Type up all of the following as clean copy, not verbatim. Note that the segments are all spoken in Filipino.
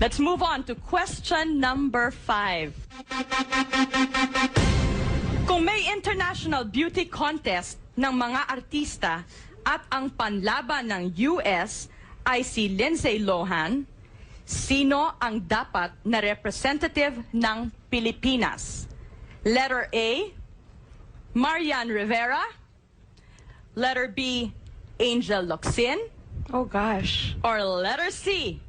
Let's move on to question number 5. Kung may international beauty contest ng mga artista at ang panlaban ng US ay si Lindsay Lohan, sino ang dapat na representative ng Pilipinas? Letter A, Marian Rivera. Letter B, Angel Locsin. Oh gosh. Or letter C,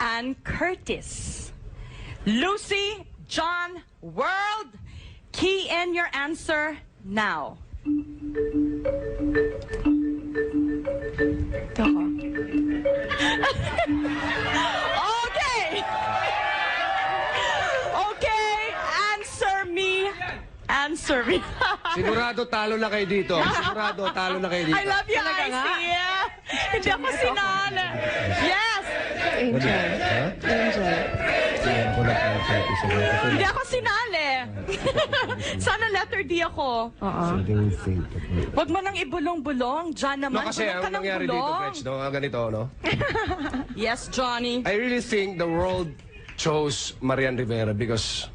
Ann Curtis. Lucy, John, world, key in your answer now. Okay. Okay, answer me. Answer me. Sigurado talo na kayo dito. Sigurado talo na kayo dito. I love you, Icy. Hindi ako sinala. Yes. Angel. Angel. Hindi ako sinali. Sana letter D ako. Huwag mo nang ibulong-bulong. Diyan naman. No, kasi bulong ka ang ng nangyari dito, bulong. Gretch, no? Ganito, no? Yes, Johnny. I really think the world chose Marian Rivera because,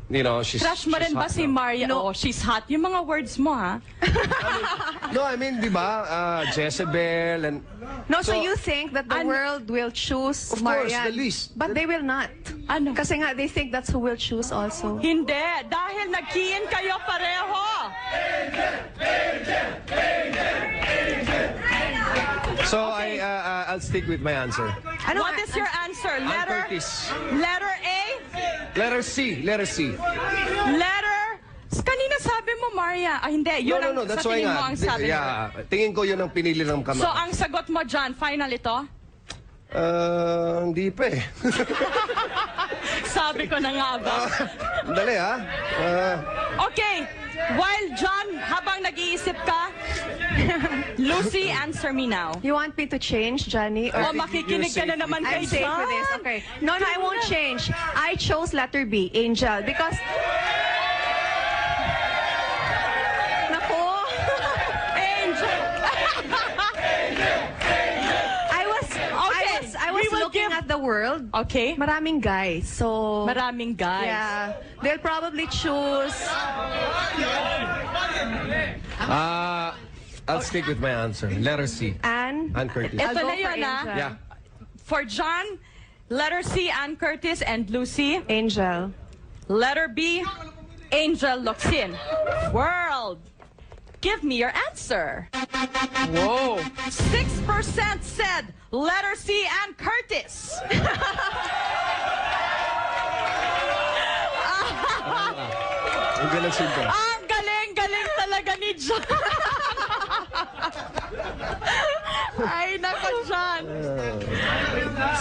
you know, she's Crush mo rin ba hot si now. Maria? Oh, she's hot. Yung mga words mo, ha? No, I mean, di ba? Jezebel and... No, so you think that the world will choose Of course, Marian? the least. But they will not. Ano? Kasi nga, they think that's who will choose also. Hindi. Dahil nag-key-in kayo pareho. So, I'll stick with my answer. What is your answer? Ann Letter? Curtis. Letter A? Letter C. Letter C. Letter? Kanina sabi mo, Maria. Ah, hindi. Yun No, that's sa why tingin mo nga. ang sabi mo. Yeah, tingin ko yun ang pinili ng kamay. So, ang sagot mo dyan, final ito? Hindi pa eh. Sabi ko na nga ba? Dali ha. Okay. While John, habang nag-iisip ka, Lucy, answer me now. You want me to change, Johnny? O, makikinig ka na naman kay I'm safe John. for this. Okay. No, I won't change. I chose letter B, Angel, because... Naku. Angel. I was looking at the world. Okay. Maraming guys. So... Maraming guys. Yeah. They'll probably choose... I'll stick with my answer. Letter C. Ann Curtis. I'll Ito go na for yun, ah. Angel. Yeah. For John, letter C, Ann Curtis and Lucy. Angel. Letter B, Angel Locsin. World, give me your answer. Whoa. 6% said letter C, Ann Curtis. Ang galing sinto. Ang galing talaga ni John. Ay, nako, John.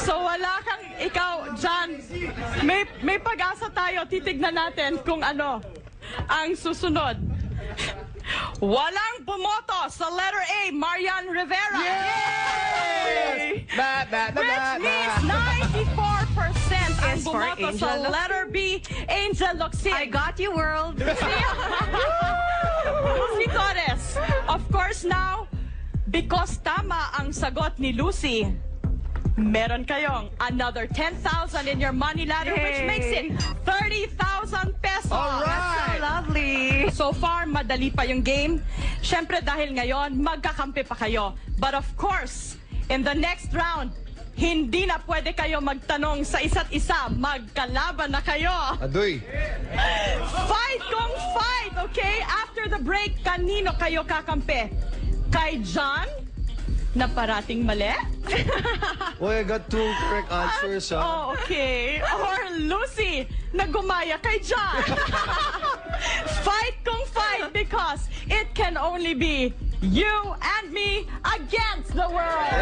So, wala kang, ikaw, John, may pag-asa tayo. Titignan natin kung ano ang susunod. Walang bumoto sa letter A, Marian Rivera. Yay! Which means 94% ang Is for bumoto sa Angel letter B, Angel Locsin. I got you, world. Lucy Torres. Of course now, because tama ang sagot ni Lucy, meron kayong another 10,000 in your money ladder, which Yay. makes it 30,000 pesos. So lovely. So far, madali pa yung game. Siyempre, dahil ngayon, magkakampi pa kayo. But of course, in the next round, hindi na pwede kayo magtanong sa isa't isa. Magkalaban na kayo. Adoy. Fight kung fight, okay? After the break, kanino kayo kakampi? Kay John, na parating mali? Oh, I got two correct answers. Oh, okay. Or Lucy, na gumaya kay John. Fight kung fight because it can only be you and me against the world.